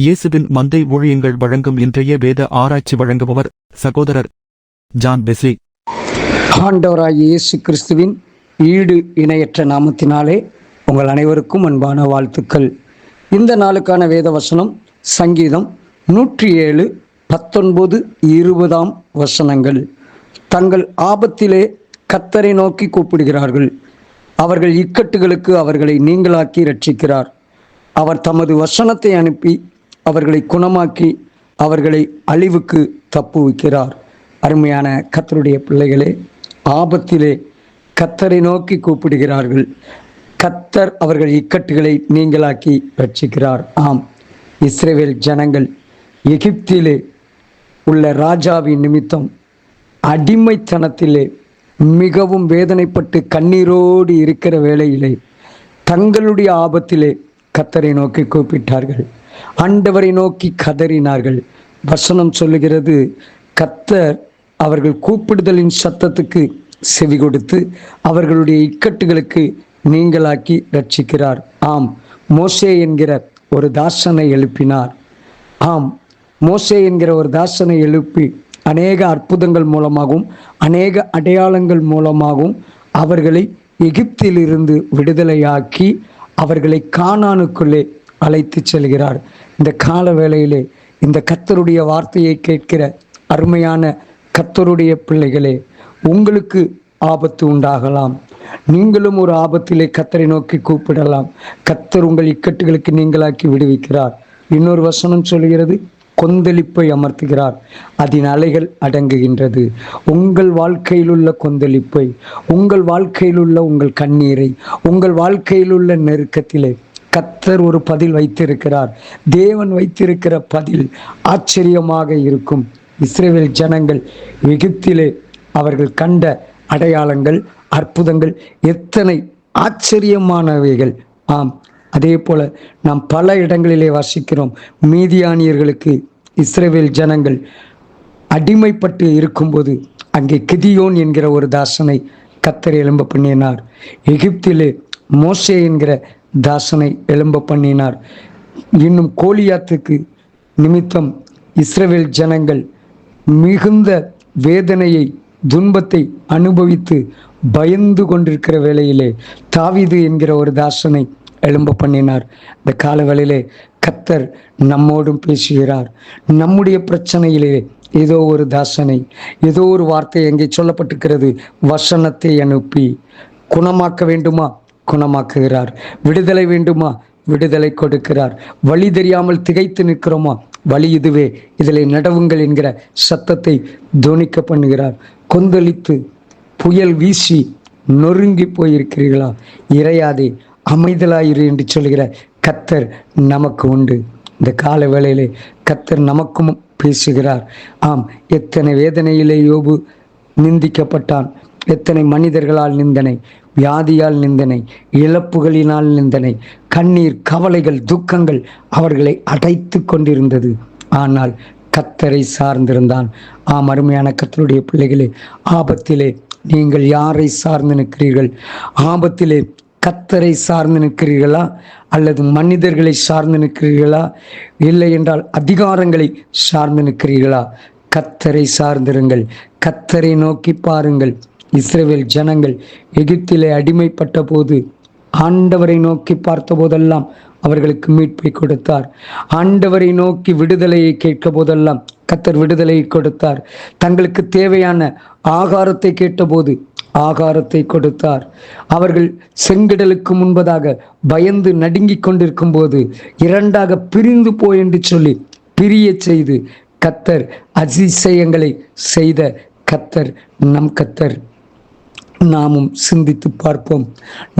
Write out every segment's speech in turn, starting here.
இயேசுவின் மந்தை ஊழியங்கள் வழங்கும் இன்றைய வேத ஆராய்ச்சி வழங்குபவர் சகோதரர் ஜான் பெஸ்லி. ஆண்டவராகிய இயேசு கிறிஸ்துவின் ஈடு இணையற்ற நாமத்தினாலே உங்கள் அனைவருக்கும் அன்பான வாழ்த்துக்கள். இந்த நாளுக்கான வேத வசனம் சங்கீதம் 107, 19, 20 வசனங்கள். தங்கள் ஆபத்திலே கர்த்தரை நோக்கி கூப்பிடுகிறார்கள். அவர்கள் இக்கட்டுகளுக்கு அவர்களை நீங்களாக்கி இரட்சிக்கிறார். அவர் தமது வசனத்தை அனுப்பி அவர்களை குணமாக்கி அவர்களை அழிவுக்கு தப்புவிக்கிறார். அருமையான கர்த்தருடைய பிள்ளைகளே, ஆபத்திலே கர்த்தரை நோக்கி கூப்பிடுகிறார்கள். கர்த்தர் அவர்கள் இக்கட்டுகளை நீங்களாக்கி ரட்சிக்கிறார். ஆம், இஸ்ரவேல் ஜனங்கள் எகிப்திலே உள்ள ராஜாவின் நிமித்தம் அடிமைத்தனத்திலே மிகவும் வேதனைப்பட்டு கண்ணீரோடு இருக்கிற வேளையிலே தங்களுடைய ஆபத்திலே கர்த்தரை நோக்கி கூப்பிட்டார்கள். ஆண்டவரை நோக்கி கதறினார்கள். வசனம் சொல்லுகிறது, கர்த்தர் அவர்கள் கூப்பிடுதலின் சத்தத்துக்கு செவி கொடுத்து அவர்களுடைய இக்கட்டுகளுக்கு நீங்களாக்கி ரட்சிக்கிறார். ஆம், மோசே என்கிற ஒரு தாசனை எழுப்பினார். ஆம், மோசே என்கிற ஒரு தாசனை எழுப்பி அநேக அற்புதங்கள் மூலமாகவும் அநேக அடையாளங்கள் மூலமாகவும் அவர்களை எகிப்திலிருந்து விடுதலையாக்கி அவர்களை கானானுக்குள்ளே அழைத்து செல்கிறார். இந்த கால வேளையிலே இந்த கர்த்தருடைய வார்த்தையை கேட்கிற அருமையான கர்த்தருடைய பிள்ளைகளே, உங்களுக்கு ஆபத்து உண்டாகலாம். நீங்களும் ஒரு ஆபத்திலே கர்த்தரை நோக்கி கூப்பிடலாம். கர்த்தர் உங்கள் இக்கட்டுகளுக்கு நீங்களாக்கி விடுவிக்கிறார். இன்னொரு வசனம் சொல்கிறது, கொந்தளிப்பை அமர்த்துகிறார், அதன் அலைகள் அடங்குகின்றது. உங்கள் வாழ்க்கையில் உள்ள கொந்தளிப்பை, உங்கள் வாழ்க்கையில் உள்ள உங்கள் கண்ணீரை, உங்கள் வாழ்க்கையில் உள்ள நெருக்கத்திலே கர்த்தர் ஒரு பதில் வைத்திருக்கிறார். தேவன் வைத்திருக்கிற பதில் ஆச்சரியமாக இருக்கும். இஸ்ரவேல் ஜனங்கள் எகிப்திலே அவர்கள் கண்ட அடையாளங்கள், அற்புதங்கள் எத்தனை ஆச்சரியமானவைகள்! ஆம், அதே போல நாம் பல இடங்களிலே வாசிக்கிறோம். மீதியானியர்களுக்கு இஸ்ரவேல் ஜனங்கள் அடிமைப்பட்டு இருக்கும்போது அங்கே கிதியோன் என்கிற ஒரு தாசனை கர்த்தர் எழும்ப பண்ணினார். எகிப்திலே மோசே என்கிற தாசனை எழும்ப பண்ணினார். இன்னும் கோலியாத்துக்கு நிமித்தம் இஸ்ரவேல் ஜனங்கள் மிகுந்த வேதனையை, துன்பத்தை அனுபவித்து பயந்து கொண்டிருக்கிற வேளையிலே தாவீது என்கிற ஒரு தாசனை எழும்ப பண்ணினார். இந்த காலங்களிலே கர்த்தர் நம்மோடும் பேசுகிறார். நம்முடைய பிரச்சனையிலே ஏதோ ஒரு தாசனை, ஏதோ ஒரு வார்த்தை எங்கே சொல்லப்பட்டிருக்கிறது, வசனத்தை அனுப்பி குணமாக்க வேண்டுமா, குணமாக்குகிறார். விடுதலை வேண்டுமா, விடுதலை கொடுக்கிறார். வழி தெரியாமல் திகைத்து நிற்கிறோமா, வழி இதுவே, இதில் நடவுங்கள் என்கிற சத்தத்தை தொனிக்க பண்ணுகிறார். கொந்தளித்து புயல் வீசி நொறுங்கி போயிருக்கிறீர்களா, இறையாதே, அமைதலாயிரு என்று சொல்கிற கர்த்தர் நமக்கு உண்டு. இந்த கால வேளையிலே கர்த்தர் நமக்கும் பேசுகிறார். ஆம், எத்தனை வேதனையிலே யோபு நிந்திக்கப்பட்டான். எத்தனை மனிதர்களால் நிந்தனை, வியாதியால் நிந்தனை, இழப்புகளினால் நிந்தனை, கண்ணீர், கவலைகள், துக்கங்கள் அவர்களை அடைத்து கொண்டிருந்தது. ஆனால் கர்த்தரை சார்ந்திருந்தான். ஆம், அருமையான கர்த்தருடைய பிள்ளைகளே, ஆபத்திலே நீங்கள் யாரை சார்ந்து நிற்கிறீர்கள்? ஆபத்திலே கர்த்தரை சார்ந்து நிற்கிறீர்களா, அல்லது மனிதர்களை சார்ந்து நிற்கிறீர்களா, இல்லை என்றால் அதிகாரங்களை சார்ந்து நிற்கிறீர்களா? கர்த்தரை சார்ந்திருங்கள். கர்த்தரை நோக்கி பாருங்கள். இஸ்ரவேல் ஜனங்கள் எகிப்திலே அடிமைப்பட்ட போது ஆண்டவரை நோக்கி பார்த்த போதெல்லாம் அவர்களுக்கு மீட்பை கொடுத்தார். ஆண்டவரை நோக்கி விடுதலையை கேட்க போதெல்லாம் கர்த்தர் விடுதலையை கொடுத்தார். தங்களுக்கு தேவையான ஆகாரத்தை கேட்டபோது ஆகாரத்தை கொடுத்தார். அவர்கள் செங்கடலுக்கு முன்பதாக பயந்து நடுங்கிக் கொண்டிருக்கும் போது இரண்டாக பிரிந்து போய் என்று சொல்லி பிரிய செய்து கர்த்தர் அதிசயங்களை செய்த கர்த்தர் நம் கர்த்தர். நாமும் சிந்தித்து பார்ப்போம்.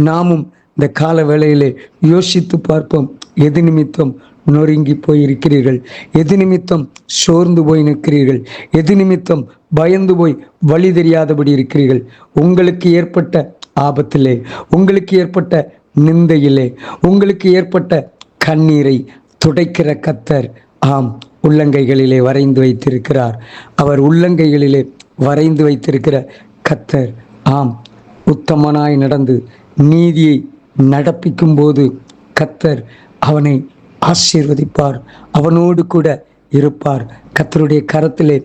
நாமும் இந்த கால வேளையிலே யோசித்து பார்ப்போம். எது நிமித்தம் நொறுங்கி போயிருக்கிறீர்கள்? எது நிமித்தம் சோர்ந்து போய் நிற்கிறீர்கள்? எது நிமித்தம் பயந்து போய் வழி தெரியாதபடி இருக்கிறீர்கள்? உங்களுக்கு ஏற்பட்ட ஆபத்திலே, உங்களுக்கு ஏற்பட்ட நிந்தையிலே, உங்களுக்கு ஏற்பட்ட கண்ணீரை துடைக்கிற கர்த்தர் ஆம் உள்ளங்கைகளிலே வரைந்து வைத்திருக்கிறார். அவர் உள்ளங்கைகளிலே வரைந்து வைத்திருக்கிற கர்த்தர் ஆம், உத்தமனாய் நடந்து நீதியை நடப்பிக்கும் போது கர்த்தர் அவனை ஆசீர்வதிப்பார், அவனோடு கூட இருப்பார். கர்த்தருடைய கரத்திலே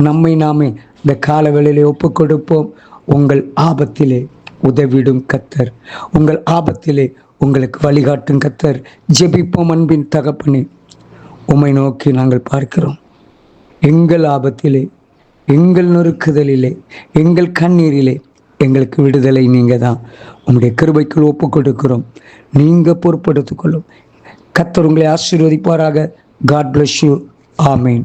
நம்மை நாமே இந்த காலவேளையிலே ஒப்புக் கொடுப்போம். உங்கள் ஆபத்திலே உதவிடும் கர்த்தர், உங்கள் ஆபத்திலே உங்களுக்கு வழிகாட்டும் கர்த்தர். ஜெபிப்போம். அன்பின் தகப்பனே, உம்மை நோக்கி நாங்கள் பார்க்கிறோம். எங்கள் ஆபத்திலே, எங்கள் நொறுக்குதலிலே, எங்கள் கண்ணீரிலே எங்களுக்கு விடுதலை நீங்க தான். உங்களுடைய கிருபைக்குள் ஒப்புக் கொடுக்கிறோம். நீங்க பொறுப்படுத்திக் கொள்ளும். கர்த்தர் உங்களை ஆசீர்வதிப்பாராக. God bless you. ஆமேன்.